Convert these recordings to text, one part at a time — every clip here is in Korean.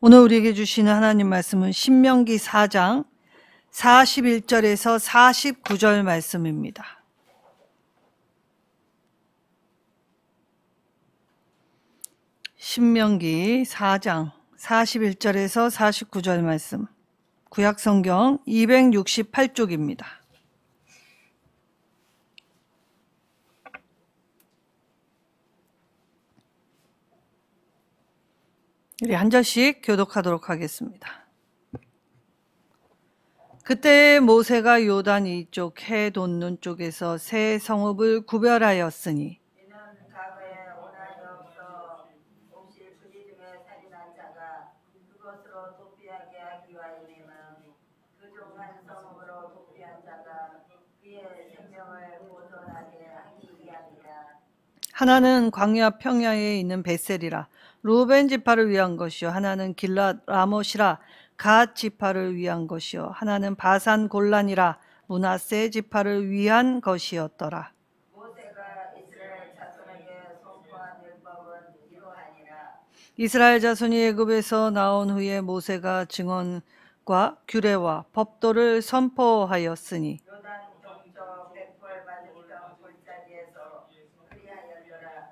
오늘 우리에게 주시는 하나님 말씀은 신명기 4장 41절에서 49절 말씀입니다. 신명기 4장 41절에서 49절 말씀, 구약성경 268쪽입니다. 우리 한 절씩 교독하도록 하겠습니다. 그때 모세가 요단 이쪽 해 돋는 쪽에서 세 성읍을 구별하였으니 이는 과거에 원한이 없어 옥실 그지 중에 살인한 자가 그것으로 도피하게 하기 위하여니는 그중 한 성읍으로 도피한 자가 그의 생명을 보존하게 하기 위함이라. 하나는 광야 평야에 있는 베셀이라 루벤 지파를 위한 것이요, 하나는 길랏 라못이라 갓 지파를 위한 것이요, 하나는 바산 골란이라 므낫세 지파를 위한 것이었더라. 모세가 이스라엘 자손에게 선포한 율법은 이러하니라. 이스라엘 자손이 애굽에서 나온 후에 모세가 증언과 규례와 법도를 선포하였으니 요단 동쪽 백골 맞은편 골짜기에서 그리하였더라.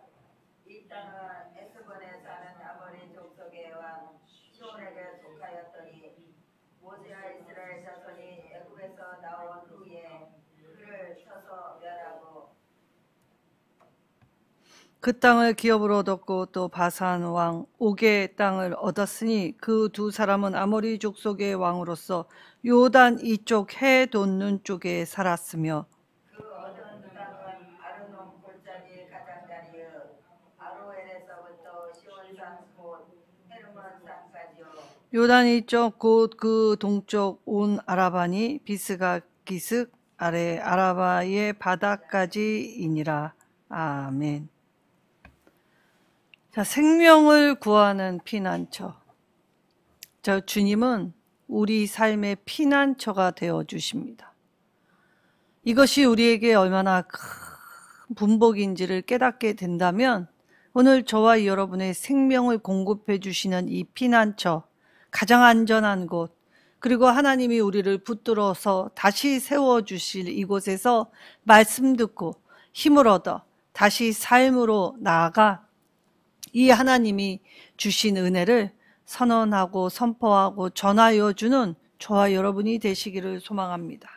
이 땅은 에스본에 사는 아모리 족속의 왕 시온에게 속하였더니 모세와 이스라엘 자손이 애굽에서 나온 후에 그를 쳐서 멸하고 그 땅을 기업으로 얻었고 또 바산 왕 옥의 땅을 얻었으니 그 두 사람은 아모리 족속의 왕으로서 요단 이쪽 해 돋는 쪽에 살았으며 그 얻은 땅은 아르논 골짜기 가장자리의 아로엘에서부터 시온산 곧 헤르몬산까지요. 요단 이쪽 곧 그 동쪽 온 아라바니 비스가 기슭 아래 아라바의 바다까지이니라. 아멘. 자, 생명을 구하는 피난처. 저 주님은 우리 삶의 피난처가 되어 주십니다. 이것이 우리에게 얼마나 큰 분복인지를 깨닫게 된다면 오늘 저와 여러분의 생명을 공급해 주시는 이 피난처, 가장 안전한 곳, 그리고 하나님이 우리를 붙들어서 다시 세워주실 이곳에서 말씀 듣고 힘을 얻어 다시 삶으로 나아가 이 하나님이 주신 은혜를 선언하고 선포하고 전하여 주는 저와 여러분이 되시기를 소망합니다.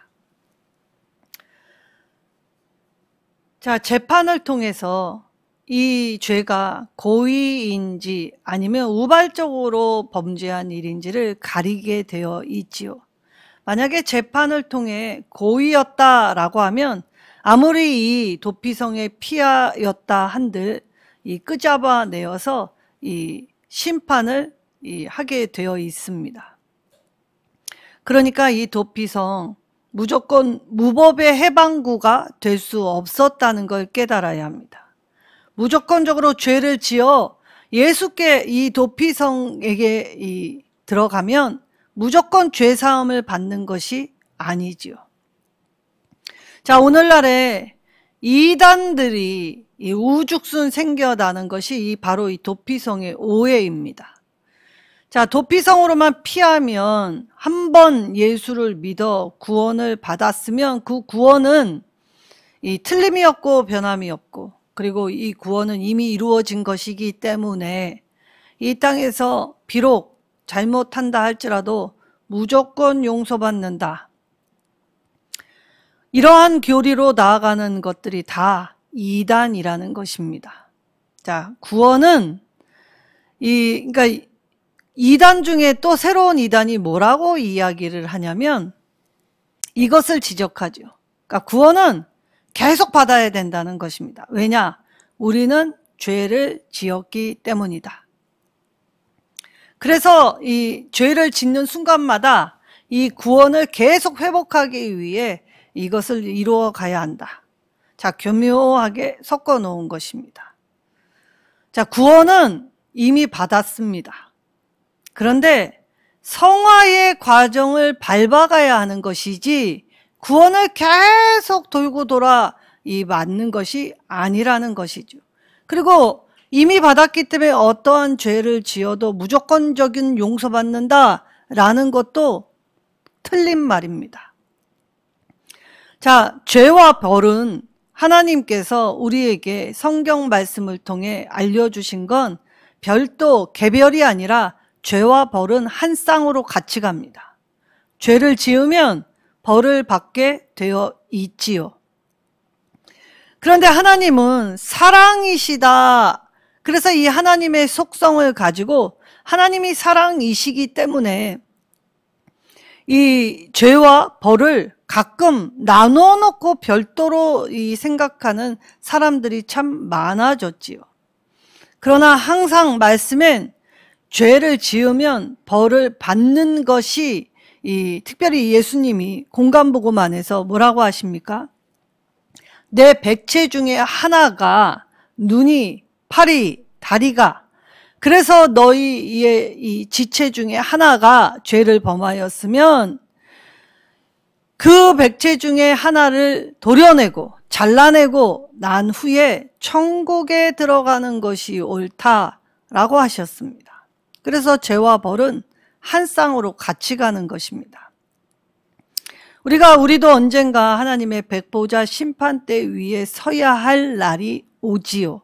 자, 재판을 통해서 이 죄가 고의인지 아니면 우발적으로 범죄한 일인지를 가리게 되어 있지요. 만약에 재판을 통해 고의였다라고 하면 아무리 이 도피성의 피하였다 한들 이 끄잡아내어서 이 심판을 하게 되어 있습니다. 그러니까 이 도피성 무조건 무법의 해방구가 될 수 없었다는 걸 깨달아야 합니다. 무조건적으로 죄를 지어 예수께 이 도피성에게 들어가면 무조건 죄사함을 받는 것이 아니지요. 자, 오늘날에 이단들이 이 우죽순 생겨나는 것이 바로 이 도피성의 오해입니다. 자, 도피성으로만 피하면 한 번 예수를 믿어 구원을 받았으면 그 구원은 이 틀림이 없고 변함이 없고, 그리고 이 구원은 이미 이루어진 것이기 때문에 이 땅에서 비록 잘못한다 할지라도 무조건 용서받는다. 이러한 교리로 나아가는 것들이 다 이단이라는 것입니다. 자, 구원은 그러니까 이단 중에 또 새로운 이단이 뭐라고 이야기를 하냐면 이것을 지적하죠. 그러니까 구원은 계속 받아야 된다는 것입니다. 왜냐? 우리는 죄를 지었기 때문이다. 그래서 이 죄를 짓는 순간마다 이 구원을 계속 회복하기 위해 이것을 이루어 가야 한다. 자, 교묘하게 섞어 놓은 것입니다. 자, 구원은 이미 받았습니다. 그런데 성화의 과정을 밟아가야 하는 것이지 구원을 계속 돌고 돌아 맞는 것이 아니라는 것이죠. 그리고 이미 받았기 때문에 어떠한 죄를 지어도 무조건적인 용서받는다라는 것도 틀린 말입니다. 자, 죄와 벌은 하나님께서 우리에게 성경 말씀을 통해 알려주신 건 별도 개별이 아니라 죄와 벌은 한 쌍으로 같이 갑니다. 죄를 지으면 벌을 받게 되어 있지요. 그런데 하나님은 사랑이시다. 그래서 이 하나님의 속성을 가지고 하나님이 사랑이시기 때문에 이 죄와 벌을 가끔 나눠 놓고 별도로 생각하는 사람들이 참 많아졌지요. 그러나 항상 말씀엔 죄를 지으면 벌을 받는 것이 특별히 예수님이 공간복음 안에서 뭐라고 하십니까? 내 백체 중에 하나가 눈이, 팔이, 다리가 그래서 너희의 이 지체 중에 하나가 죄를 범하였으면 그 백체 중에 하나를 도려내고 잘라내고 난 후에 천국에 들어가는 것이 옳다라고 하셨습니다. 그래서 죄와 벌은 한 쌍으로 같이 가는 것입니다. 우리도 언젠가 하나님의 백보자 심판대 위에 서야 할 날이 오지요.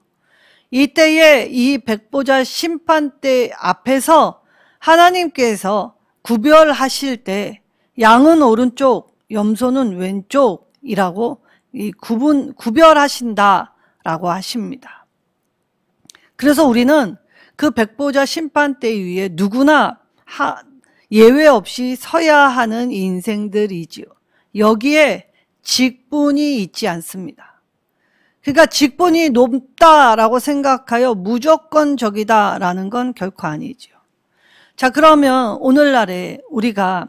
이때에 이 백보자 심판대 앞에서 하나님께서 구별하실 때 양은 오른쪽, 염소는 왼쪽이라고 구별하신다라고 하십니다. 그래서 우리는 그 백보자 심판대 위에 누구나 예외 없이 서야 하는 인생들이지요. 여기에 직분이 있지 않습니다. 그러니까 직분이 높다라고 생각하여 무조건적이다라는 건 결코 아니죠. 자, 그러면 오늘날에 우리가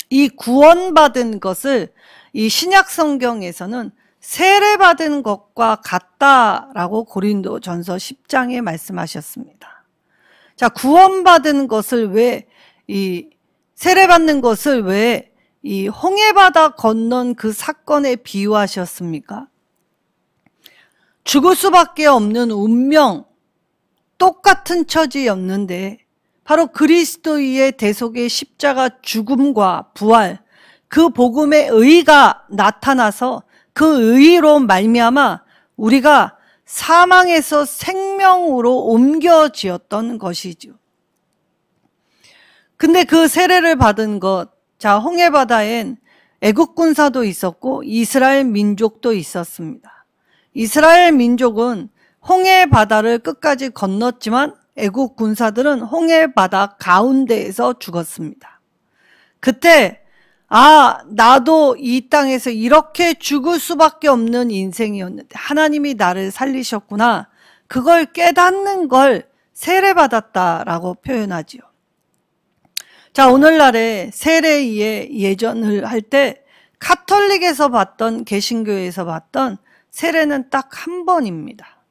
이 구원받은 것을 이 신약 성경에서는 세례받은 것과 같다라고 고린도전서 10장에 말씀하셨습니다. 자, 구원받은 것을 왜 세례받는 것을 왜 이 홍해바다 건넌 그 사건에 비유하셨습니까? 죽을 수밖에 없는 운명, 똑같은 처지였는데 바로 그리스도의 대속의 십자가 죽음과 부활, 그 복음의 의가 나타나서 그 의로 말미암아 우리가 사망에서 생명으로 옮겨지었던 것이죠. 근데 그 세례를 받은 것, 자, 홍해바다엔 애국 군사도 있었고 이스라엘 민족도 있었습니다. 이스라엘 민족은 홍해바다를 끝까지 건넜지만 애국 군사들은 홍해바다 가운데에서 죽었습니다. 그때 나도 이 땅에서 이렇게 죽을 수밖에 없는 인생이었는데 하나님이 나를 살리셨구나. 그걸 깨닫는 걸 세례받았다라고 표현하지요. 자, 오늘날에 세례의 예전을 할 때 카톨릭에서 봤던 개신교에서 봤던 세례는 딱 한 번입니다.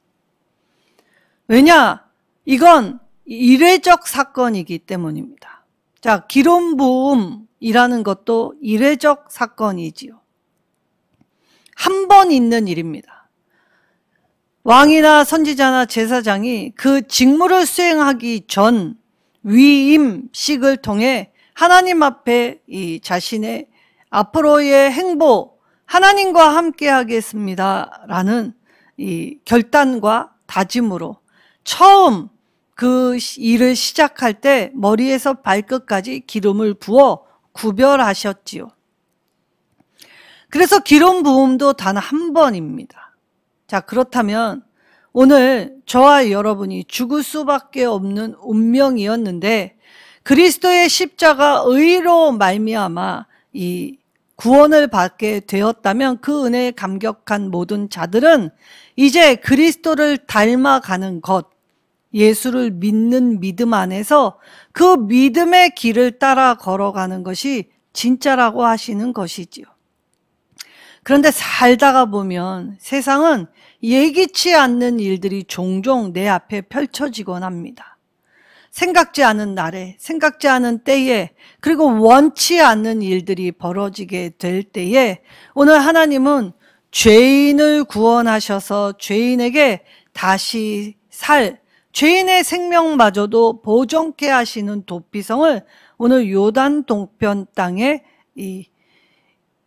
왜냐? 이건 이례적 사건이기 때문입니다. 자, 기름 부음이라는 것도 이례적 사건이지요. 한 번 있는 일입니다. 왕이나 선지자나 제사장이 그 직무를 수행하기 전 위임식을 통해 하나님 앞에 이 자신의 앞으로의 행보, 하나님과 함께 하겠습니다라는 이 결단과 다짐으로 처음 그 일을 시작할 때 머리에서 발끝까지 기름을 부어 구별하셨지요. 그래서 기름 부음도 단 한 번입니다. 자, 그렇다면 오늘 저와 여러분이 죽을 수밖에 없는 운명이었는데 그리스도의 십자가 의로 말미암아 이 구원을 받게 되었다면 그 은혜에 감격한 모든 자들은 이제 그리스도를 닮아가는 것, 예수를 믿는 믿음 안에서 그 믿음의 길을 따라 걸어가는 것이 진짜라고 하시는 것이지요. 그런데 살다가 보면 세상은 예기치 않는 일들이 종종 내 앞에 펼쳐지곤 합니다. 생각지 않은 날에, 생각지 않은 때에, 그리고 원치 않는 일들이 벌어지게 될 때에 오늘 하나님은 죄인을 구원하셔서 죄인에게 다시 살 죄인의 생명마저도 보존케 하시는 도피성을 오늘 요단 동편 땅에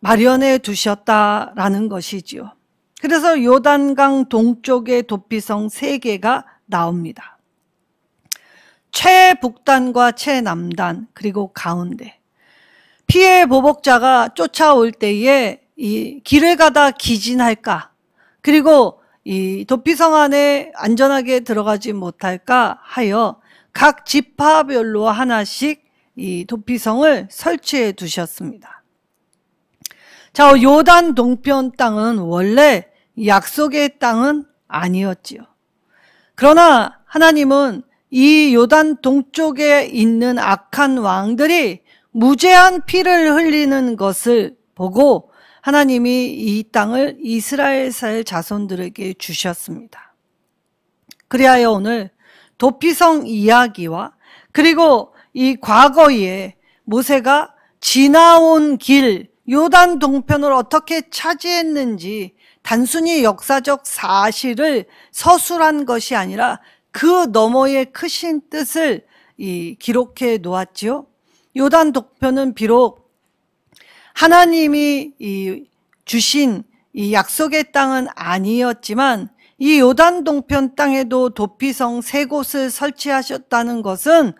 마련해 두셨다라는 것이지요. 그래서 요단강 동쪽에 도피성 3개가 나옵니다. 최북단과 최남단 그리고 가운데. 피해 보복자가 쫓아올 때에 이 길을 가다 기진할까, 그리고 이 도피성 안에 안전하게 들어가지 못할까 하여 각 지파별로 하나씩 이 도피성을 설치해 두셨습니다. 자, 요단 동편 땅은 원래 약속의 땅은 아니었지요. 그러나 하나님은 이 요단 동쪽에 있는 악한 왕들이 무죄한 피를 흘리는 것을 보고 하나님이 이 땅을 이스라엘 자손들에게 주셨습니다. 그리하여 오늘 도피성 이야기와 그리고 이 과거에 모세가 지나온 길 요단 동편을 어떻게 차지했는지 단순히 역사적 사실을 서술한 것이 아니라 그 너머의 크신 뜻을 기록해 놓았지요. 요단 동편은 비록 하나님이 주신 이 약속의 땅은 아니었지만 이 요단 동편 땅에도 도피성 3곳을 설치하셨다는 것은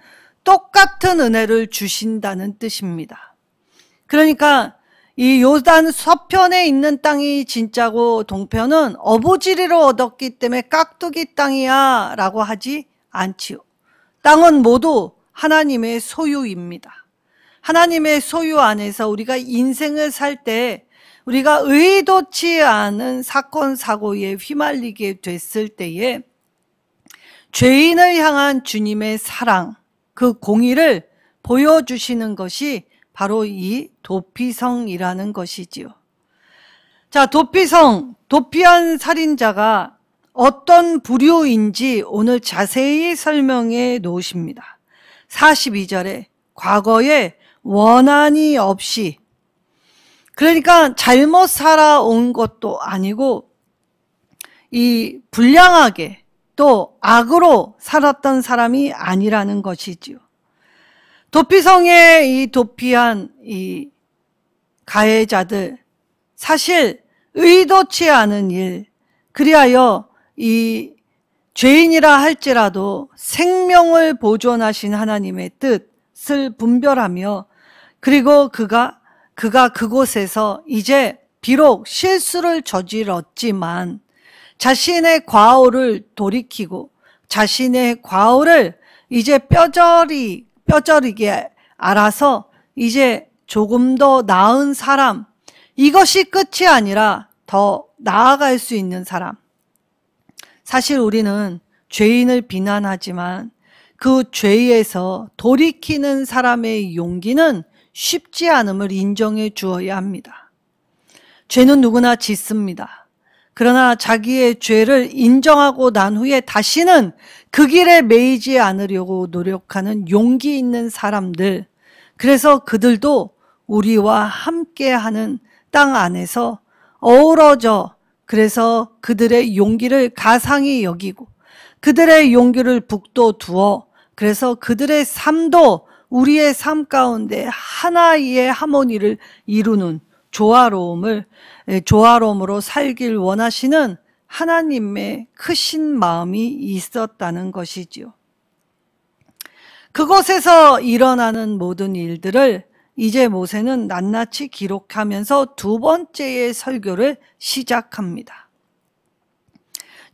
똑같은 은혜를 주신다는 뜻입니다. 그러니까 이 요단 서편에 있는 땅이 진짜고 동편은 어부지리로 얻었기 때문에 깍두기 땅이야 라고 하지 않지요. 땅은 모두 하나님의 소유입니다. 하나님의 소유 안에서 우리가 인생을 살 때 우리가 의도치 않은 사건 사고에 휘말리게 됐을 때에 죄인을 향한 주님의 사랑, 그 공의를 보여주시는 것이 바로 이 도피성이라는 것이지요. 자, 도피성, 도피한 살인자가 어떤 부류인지 오늘 자세히 설명해 놓으십니다. 42절에 과거에 원한이 없이, 그러니까 잘못 살아온 것도 아니고 이 불량하게 또 악으로 살았던 사람이 아니라는 것이지요. 도피성에 이 도피한 이 가해자들, 사실 의도치 않은 일, 그리하여 이 죄인이라 할지라도 생명을 보존하신 하나님의 뜻을 분별하며, 그리고 그가 그곳에서 이제 비록 실수를 저질렀지만 자신의 과오를 돌이키고 자신의 과오를 이제 뼈저리게 알아서 이제 조금 더 나은 사람, 이것이 끝이 아니라 더 나아갈 수 있는 사람. 사실 우리는 죄인을 비난하지만 그 죄에서 돌이키는 사람의 용기는 쉽지 않음을 인정해 주어야 합니다. 죄는 누구나 짓습니다. 그러나 자기의 죄를 인정하고 난 후에 다시는 그 길에 매이지 않으려고 노력하는 용기 있는 사람들, 그래서 그들도 우리와 함께하는 땅 안에서 어우러져, 그래서 그들의 용기를 가상히 여기고 그들의 용기를 북돋두어, 그래서 그들의 삶도 우리의 삶 가운데 하나의 하모니를 이루는 조화로움으로 살길 원하시는 하나님의 크신 마음이 있었다는 것이지요. 그곳에서 일어나는 모든 일들을 이제 모세는 낱낱이 기록하면서 2번째의 설교를 시작합니다.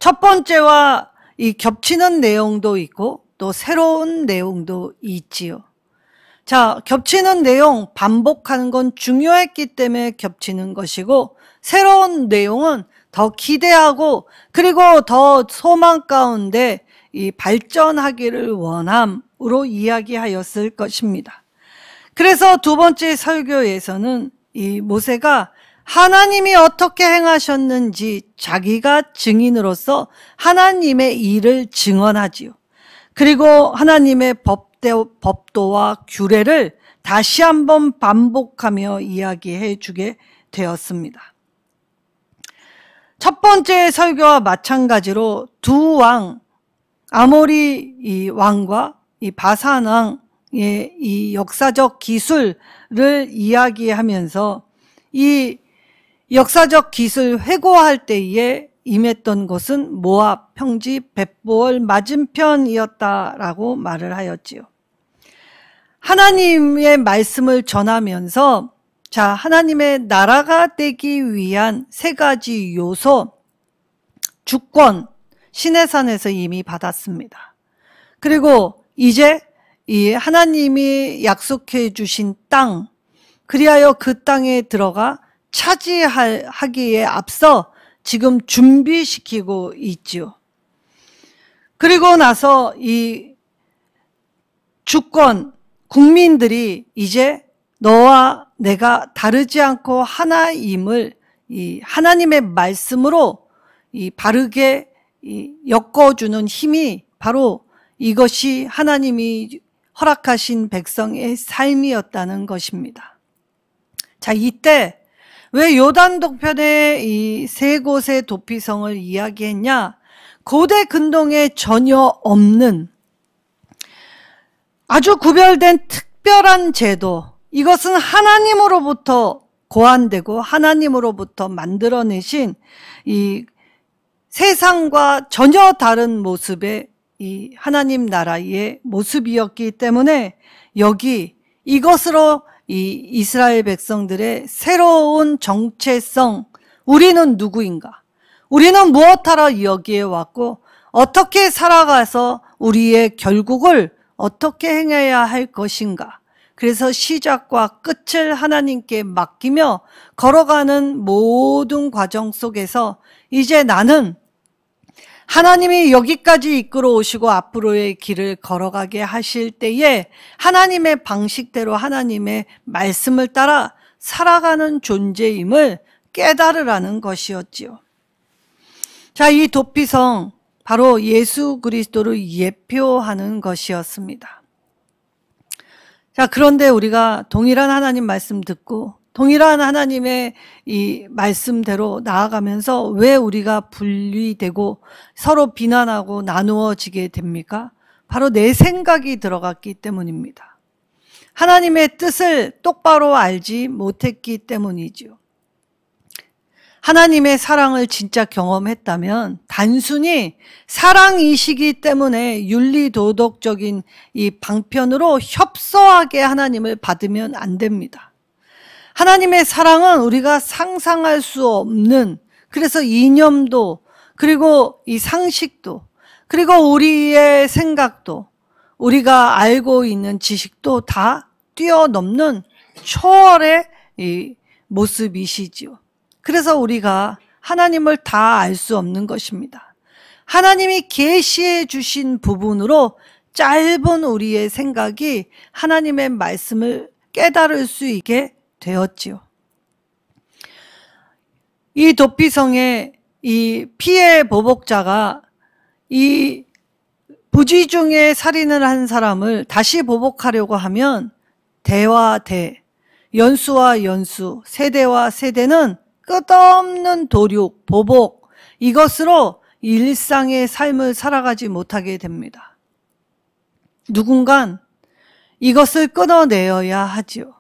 첫 번째와 이 겹치는 내용도 있고 또 새로운 내용도 있지요. 자, 겹치는 내용, 반복하는 건 중요했기 때문에 겹치는 것이고, 새로운 내용은 더 기대하고 그리고 더 소망 가운데 이 발전하기를 원함으로 이야기하였을 것입니다. 그래서 2번째 설교에서는 이 모세가 하나님이 어떻게 행하셨는지 자기가 증인으로서 하나님의 일을 증언하지요. 그리고 하나님의 법도와 규례를 다시 한번 반복하며 이야기해 주게 되었습니다. 첫 번째 설교와 마찬가지로 두 왕, 아모리 이 왕과 이 바산 왕의 이 역사적 기술을 이야기하면서 이 역사적 기술 회고할 때에 임했던 곳은 모압 평지 벳보을 맞은편이었다라고 말을 하였지요. 하나님의 말씀을 전하면서 자, 하나님의 나라가 되기 위한 세 가지 요소, 주권, 시내산에서 이미 받았습니다. 그리고 이제 이 하나님이 약속해 주신 땅, 그리하여 그 땅에 들어가 차지하기에 앞서 지금 준비시키고 있지요. 그리고 나서 이 주권, 국민들이 이제 너와 내가 다르지 않고 하나임을 이 하나님의 말씀으로 이 바르게 엮어주는 힘이 바로 이것이 하나님이 허락하신 백성의 삶이었다는 것입니다. 자, 이때 왜 요단 동편의 이 세 곳의 도피성을 이야기했냐? 고대 근동에 전혀 없는 아주 구별된 특별한 제도, 이것은 하나님으로부터 고안되고 하나님으로부터 만들어내신 이 세상과 전혀 다른 모습의 이 하나님 나라의 모습이었기 때문에 여기 이것으로 이 이스라엘 백성들의 새로운 정체성, 우리는 누구인가? 우리는 무엇하러 여기에 왔고 어떻게 살아가서 우리의 결국을 어떻게 행해야 할 것인가? 그래서 시작과 끝을 하나님께 맡기며 걸어가는 모든 과정 속에서 이제 나는 하나님이 여기까지 이끌어 오시고 앞으로의 길을 걸어가게 하실 때에 하나님의 방식대로 하나님의 말씀을 따라 살아가는 존재임을 깨달으라는 것이었지요. 자, 이 도피성 바로 예수 그리스도를 예표하는 것이었습니다. 자, 그런데 우리가 동일한 하나님 말씀 듣고 동일한 하나님의 이 말씀대로 나아가면서 왜 우리가 분리되고 서로 비난하고 나누어지게 됩니까? 바로 내 생각이 들어갔기 때문입니다. 하나님의 뜻을 똑바로 알지 못했기 때문이지요. 하나님의 사랑을 진짜 경험했다면 단순히 사랑이시기 때문에 윤리도덕적인 이 방편으로 협소하게 하나님을 받으면 안 됩니다. 하나님의 사랑은 우리가 상상할 수 없는, 그래서 이념도 그리고 이 상식도 그리고 우리의 생각도 우리가 알고 있는 지식도 다 뛰어넘는 초월의 이 모습이시지요. 그래서 우리가 하나님을 다 알 수 없는 것입니다. 하나님이 계시해 주신 부분으로 짧은 우리의 생각이 하나님의 말씀을 깨달을 수 있게 되었지요. 이 도피성의 이 피해 보복자가 이 부지 중에 살인을 한 사람을 다시 보복하려고 하면 대와 대, 연수와 연수, 세대와 세대는 끝없는 도륙, 보복, 이것으로 일상의 삶을 살아가지 못하게 됩니다. 누군간 이것을 끊어내어야 하지요.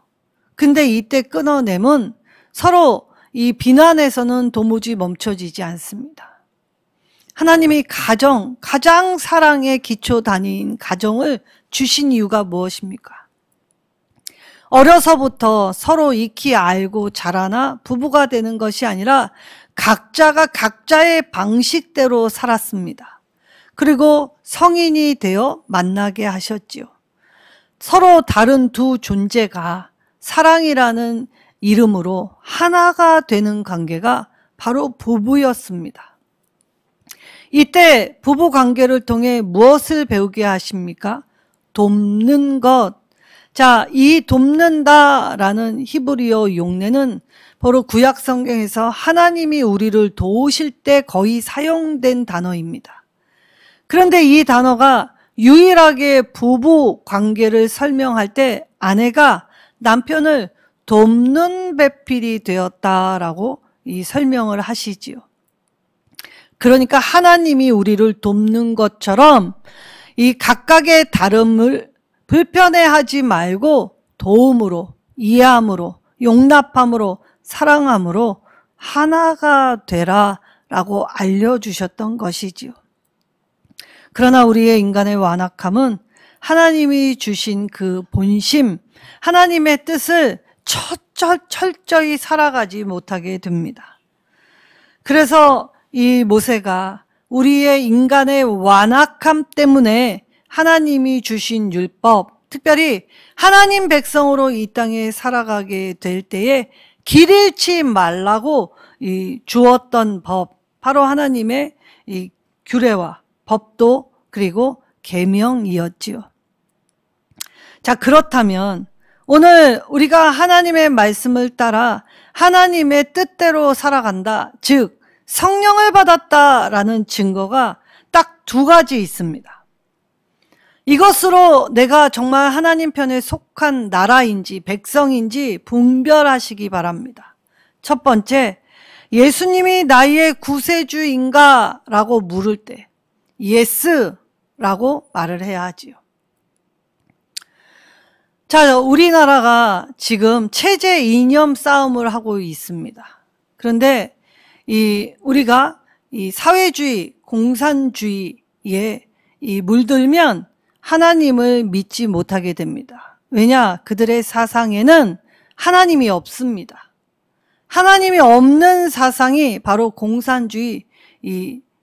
근데 이때 끊어내면 서로 이 비난에서는 도무지 멈춰지지 않습니다. 하나님이 가정, 가장 사랑의 기초 단위인 가정을 주신 이유가 무엇입니까? 어려서부터 서로 익히 알고 자라나 부부가 되는 것이 아니라 각자가 각자의 방식대로 살았습니다. 그리고 성인이 되어 만나게 하셨지요. 서로 다른 두 존재가 사랑이라는 이름으로 하나가 되는 관계가 바로 부부였습니다. 이때 부부 관계를 통해 무엇을 배우게 하십니까? 돕는 것. 자, 이 돕는다라는 히브리어 용례는 바로 구약 성경에서 하나님이 우리를 도우실 때 거의 사용된 단어입니다. 그런데 이 단어가 유일하게 부부 관계를 설명할 때 아내가 남편을 돕는 배필이 되었다라고 이 설명을 하시지요. 그러니까 하나님이 우리를 돕는 것처럼 이 각각의 다름을 불편해하지 말고 도움으로, 이해함으로, 용납함으로, 사랑함으로 하나가 되라라고 알려주셨던 것이지요. 그러나 우리의 인간의 완악함은 하나님이 주신 그 본심, 하나님의 뜻을 철저히 살아가지 못하게 됩니다. 그래서 이 모세가 우리의 인간의 완악함 때문에 하나님이 주신 율법, 특별히 하나님 백성으로 이 땅에 살아가게 될 때에 길 잃지 말라고 주었던 법, 바로 하나님의 이 규례와 법도 그리고 계명이었지요. 자, 그렇다면 오늘 우리가 하나님의 말씀을 따라 하나님의 뜻대로 살아간다, 즉 성령을 받았다라는 증거가 딱 두 가지 있습니다. 이것으로 내가 정말 하나님 편에 속한 나라인지 백성인지 분별하시기 바랍니다. 첫 번째, 예수님이 나의 구세주인가? 라고 물을 때 예스라고 말을 해야 하지요. 자, 우리나라가 지금 체제 이념 싸움을 하고 있습니다. 그런데 우리가 이 사회주의, 공산주의에 물들면 하나님을 믿지 못하게 됩니다. 왜냐? 그들의 사상에는 하나님이 없습니다. 하나님이 없는 사상이 바로 공산주의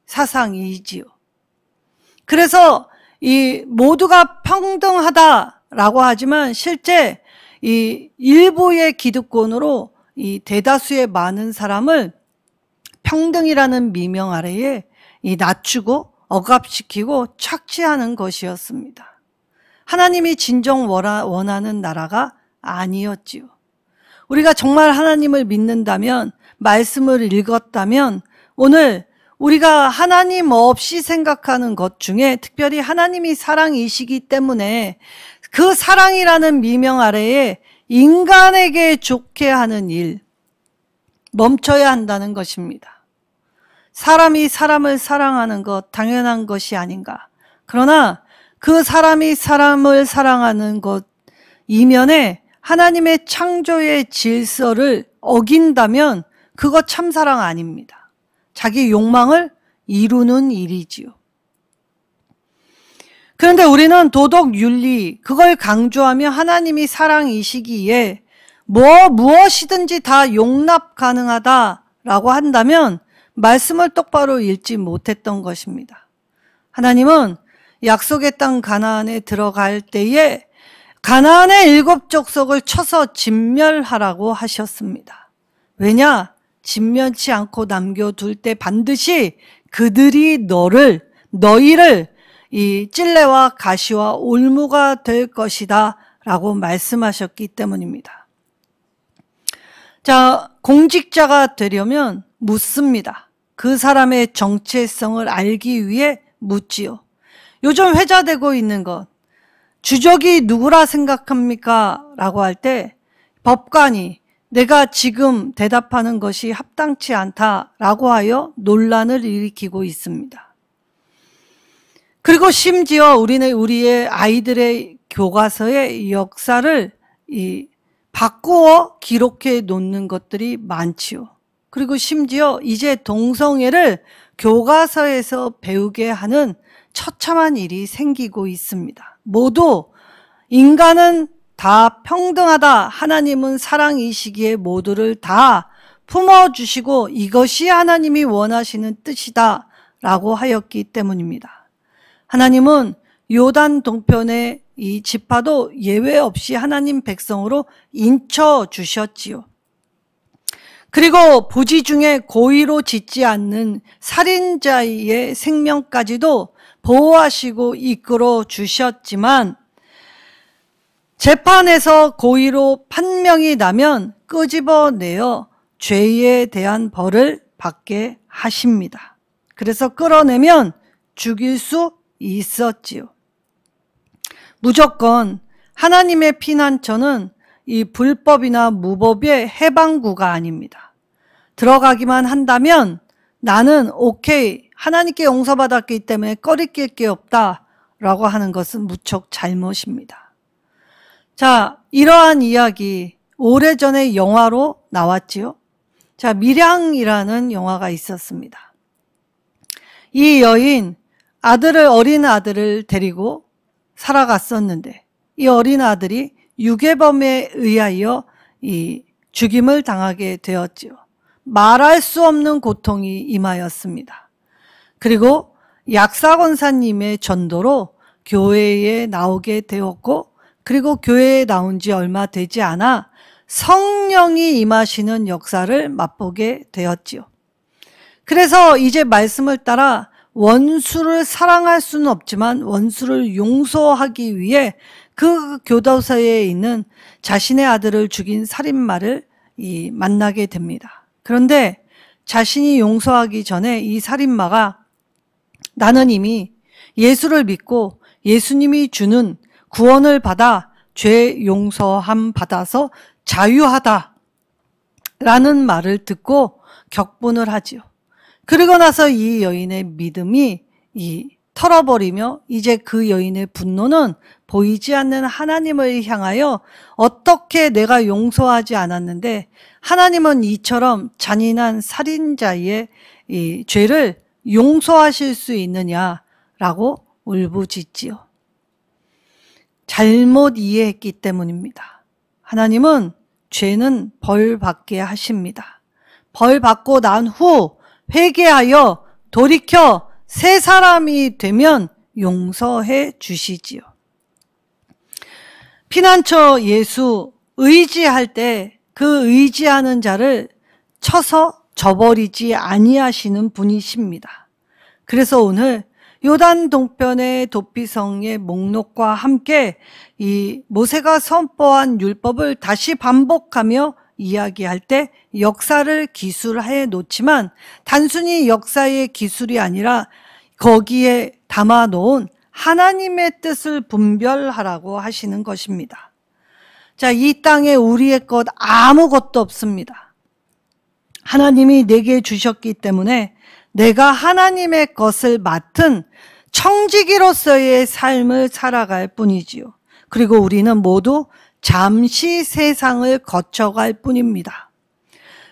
사상이지요. 그래서 모두가 평등하다라고 하지만 실제 일부의 기득권으로 대다수의 많은 사람을 평등이라는 미명 아래에 낮추고 억압시키고 착취하는 것이었습니다. 하나님이 진정 원하는 나라가 아니었지요. 우리가 정말 하나님을 믿는다면, 말씀을 읽었다면 오늘 우리가 하나님 없이 생각하는 것 중에 특별히 하나님이 사랑이시기 때문에 그 사랑이라는 미명 아래에 인간에게 좋게 하는 일, 멈춰야 한다는 것입니다. 사람이 사람을 사랑하는 것 당연한 것이 아닌가. 그러나 그 사람이 사람을 사랑하는 것 이면에 하나님의 창조의 질서를 어긴다면 그거 참사랑 아닙니다. 자기 욕망을 이루는 일이지요. 그런데 우리는 도덕, 윤리 그걸 강조하며 하나님이 사랑이시기에 무엇이든지 다 용납 가능하다라고 한다면 말씀을 똑바로 읽지 못했던 것입니다. 하나님은 약속의 땅 가나안에 들어갈 때에 가나안의 7 족속을 쳐서 진멸하라고 하셨습니다. 왜냐? 진멸치 않고 남겨둘 때 반드시 그들이 너희를 이 찔레와 가시와 올무가 될 것이다 라고 말씀하셨기 때문입니다. 자, 공직자가 되려면 묻습니다. 그 사람의 정체성을 알기 위해 묻지요. 요즘 회자되고 있는 것, 주적이 누구라 생각합니까? 라고 할 때 법관이 내가 지금 대답하는 것이 합당치 않다라고 하여 논란을 일으키고 있습니다. 그리고 심지어 우리는 우리의 아이들의 교과서의 역사를 바꾸어 기록해 놓는 것들이 많지요. 그리고 심지어 이제 동성애를 교과서에서 배우게 하는 처참한 일이 생기고 있습니다. 모두 인간은 다 평등하다. 하나님은 사랑이시기에 모두를 다 품어주시고 이것이 하나님이 원하시는 뜻이다 라고 하였기 때문입니다. 하나님은 요단 동편의 이 지파도 예외 없이 하나님 백성으로 인쳐주셨지요. 그리고 부지 중에 고의로 짓지 않는 살인자의 생명까지도 보호하시고 이끌어 주셨지만 재판에서 고의로 판명이 나면 끄집어내어 죄에 대한 벌을 받게 하십니다. 그래서 끌어내면 죽일 수 있었지요. 무조건 하나님의 피난처는 이 불법이나 무법의 해방구가 아닙니다. 들어가기만 한다면 나는 오케이, 하나님께 용서받았기 때문에 꺼리낄 게 없다라고 하는 것은 무척 잘못입니다. 자, 이러한 이야기 오래전에 영화로 나왔지요. 자, 밀양이라는 영화가 있었습니다. 이 여인, 어린 아들을 데리고 살아갔었는데 이 어린 아들이 유괴범에 의하여 이 죽임을 당하게 되었지요. 말할 수 없는 고통이 임하였습니다. 그리고 약사권사님의 전도로 교회에 나오게 되었고, 그리고 교회에 나온 지 얼마 되지 않아 성령이 임하시는 역사를 맛보게 되었지요. 그래서 이제 말씀을 따라 원수를 사랑할 수는 없지만 원수를 용서하기 위해 그 교도소에 있는 자신의 아들을 죽인 살인마를 만나게 됩니다. 그런데 자신이 용서하기 전에 이 살인마가 나는 이미 예수를 믿고 예수님이 주는 구원을 받아 죄 용서함 받아서 자유하다 라는 말을 듣고 격분을 하지요. 그리고 나서 이 여인의 믿음이 털어버리며 이제 그 여인의 분노는 보이지 않는 하나님을 향하여 어떻게 내가 용서하지 않았는데 하나님은 이처럼 잔인한 살인자의 이 죄를 용서하실 수 있느냐라고 울부짖지요. 잘못 이해했기 때문입니다. 하나님은 죄는 벌 받게 하십니다. 벌 받고 난 후 회개하여 돌이켜 새 사람이 되면 용서해 주시지요. 피난처 예수 의지할 때 그 의지하는 자를 쳐서 저버리지 아니하시는 분이십니다. 그래서 오늘 요단 동편의 도피성의 목록과 함께 이 모세가 선포한 율법을 다시 반복하며 이야기할 때 역사를 기술해 놓지만 단순히 역사의 기술이 아니라 거기에 담아 놓은 하나님의 뜻을 분별하라고 하시는 것입니다. 자, 이 땅에 우리의 것 아무것도 없습니다. 하나님이 내게 주셨기 때문에 내가 하나님의 것을 맡은 청지기로서의 삶을 살아갈 뿐이지요. 그리고 우리는 모두 잠시 세상을 거쳐갈 뿐입니다.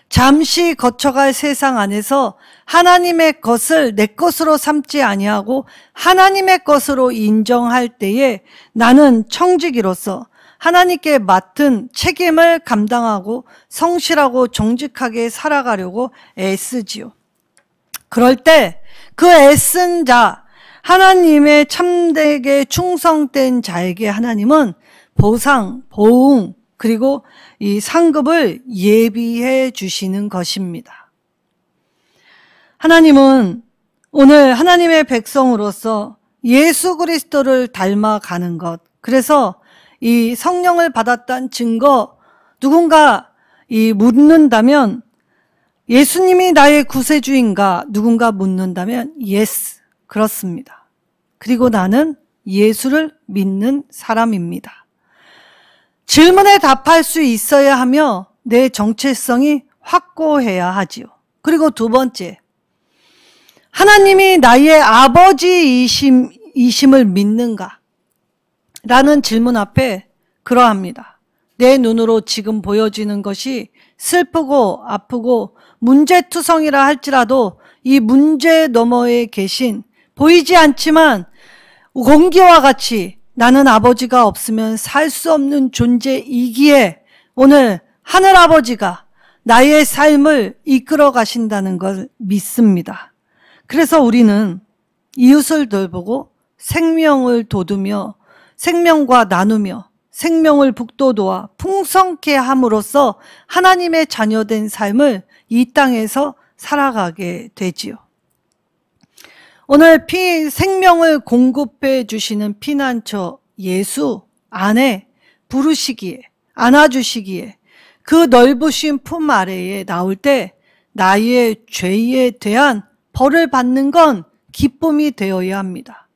잠시 거쳐갈 세상 안에서 하나님의 것을 내 것으로 삼지 아니하고 하나님의 것으로 인정할 때에 나는 청지기로서 하나님께 맡은 책임을 감당하고 성실하고 정직하게 살아가려고 애쓰지요. 그럴 때 그 애쓴 자, 하나님의 참되게 충성된 자에게 하나님은 보상, 보응, 그리고 이 상급을 예비해 주시는 것입니다. 하나님은 오늘 하나님의 백성으로서 예수 그리스도를 닮아가는 것, 그래서 이 성령을 받았다는 증거, 누군가 묻는다면 예수님이 나의 구세주인가 누군가 묻는다면 yes, 그렇습니다. 그리고 나는 예수를 믿는 사람입니다. 질문에 답할 수 있어야 하며 내 정체성이 확고해야 하지요. 그리고 두 번째, 하나님이 나의 아버지이심을 믿는가? 라는 질문 앞에 그러합니다. 내 눈으로 지금 보여지는 것이 슬프고 아프고 문제투성이라 할지라도 이 문제 너머에 계신 보이지 않지만 공기와 같이 나는 아버지가 없으면 살 수 없는 존재이기에 오늘 하늘아버지가 나의 삶을 이끌어 가신다는 걸 믿습니다. 그래서 우리는 이웃을 돌보고 생명을 돋우며 생명과 나누며 생명을 북돋우어 풍성케 함으로써 하나님의 자녀된 삶을 이 땅에서 살아가게 되지요. 오늘 생명을 공급해 주시는 피난처 예수 안에 부르시기에, 안아주시기에 그 넓으신 품 아래에 나올 때 나의 죄에 대한 벌을 받는 건 기쁨이 되어야 합니다.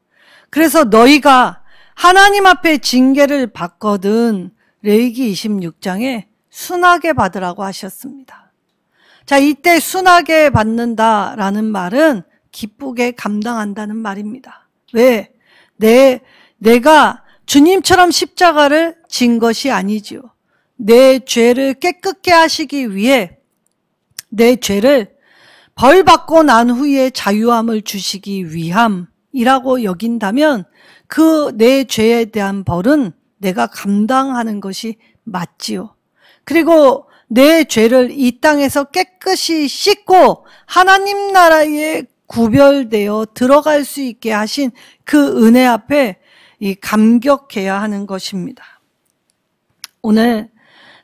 그래서 너희가 하나님 앞에 징계를 받거든 레위기 26장에 순하게 받으라고 하셨습니다. 자, 이때 순하게 받는다라는 말은 기쁘게 감당한다는 말입니다. 왜? 내가 주님처럼 십자가를 진 것이 아니지요. 내 죄를 깨끗게 하시기 위해 내 죄를 벌받고 난 후에 자유함을 주시기 위함이라고 여긴다면 그 내 죄에 대한 벌은 내가 감당하는 것이 맞지요. 그리고 내 죄를 이 땅에서 깨끗이 씻고 하나님 나라에 구별되어 들어갈 수 있게 하신 그 은혜 앞에 감격해야 하는 것입니다. 오늘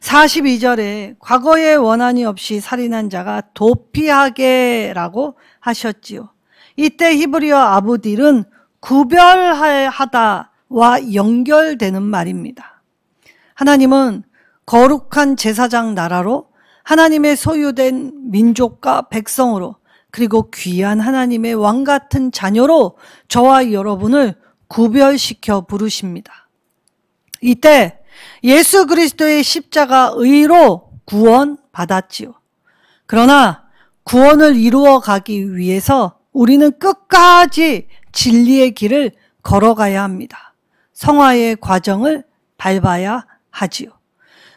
42절에 과거에 원한이 없이 살인한 자가 도피하게라고 하셨지요. 이때 히브리어 아부딜은 구별하다와 연결되는 말입니다. 하나님은 거룩한 제사장 나라로 하나님의 소유된 민족과 백성으로 그리고 귀한 하나님의 왕 같은 자녀로 저와 여러분을 구별시켜 부르십니다. 이때 예수 그리스도의 십자가 의로 구원받았지요. 그러나 구원을 이루어 가기 위해서 우리는 끝까지 진리의 길을 걸어가야 합니다. 성화의 과정을 밟아야 하지요.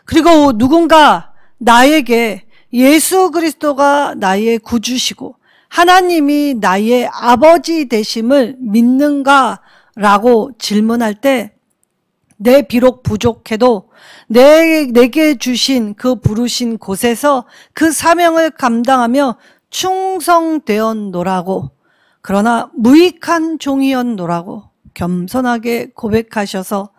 그리고 누군가 나에게 예수 그리스도가 나의 구주시고 하나님이 나의 아버지 되심을 믿는가라고 질문할 때 내 비록 부족해도 내게 주신 그 부르신 곳에서 그 사명을 감당하며 충성되었노라고, 그러나 무익한 종이었노라고 겸손하게 고백하셔서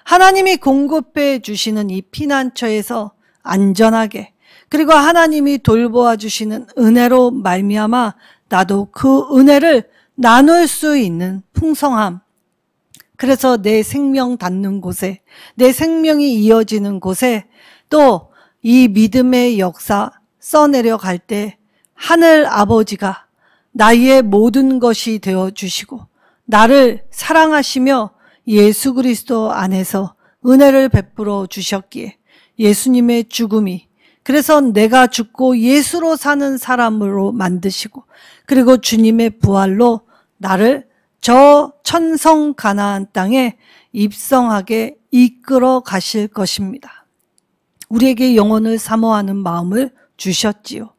하나님이 공급해 주시는 이 피난처에서 안전하게, 그리고 하나님이 돌보아 주시는 은혜로 말미암아 나도 그 은혜를 나눌 수 있는 풍성함, 그래서 내 생명 닿는 곳에, 내 생명이 이어지는 곳에 또 이 믿음의 역사 써내려 갈 때 하늘 아버지가 나의 모든 것이 되어주시고 나를 사랑하시며 예수 그리스도 안에서 은혜를 베풀어 주셨기에 예수님의 죽음이, 그래서 내가 죽고 예수로 사는 사람으로 만드시고, 그리고 주님의 부활로 나를 저 천성 가나안 땅에 입성하게 이끌어 가실 것입니다. 우리에게 영혼을 사모하는 마음을 주셨지요.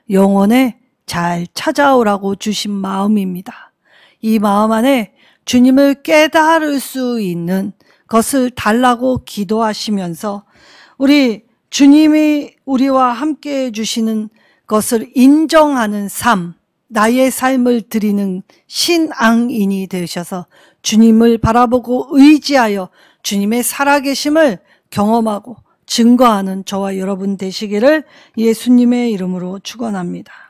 영혼에 잘 찾아오라고 주신 마음입니다. 이 마음 안에 주님을 깨달을 수 있는 것을 달라고 기도하시면서 우리 주님이 우리와 함께 해주시는 것을 인정하는 삶, 나의 삶을 드리는 신앙인이 되셔서 주님을 바라보고 의지하여 주님의 살아계심을 경험하고 증거하는 저와 여러분 되시기를 예수님의 이름으로 축원합니다.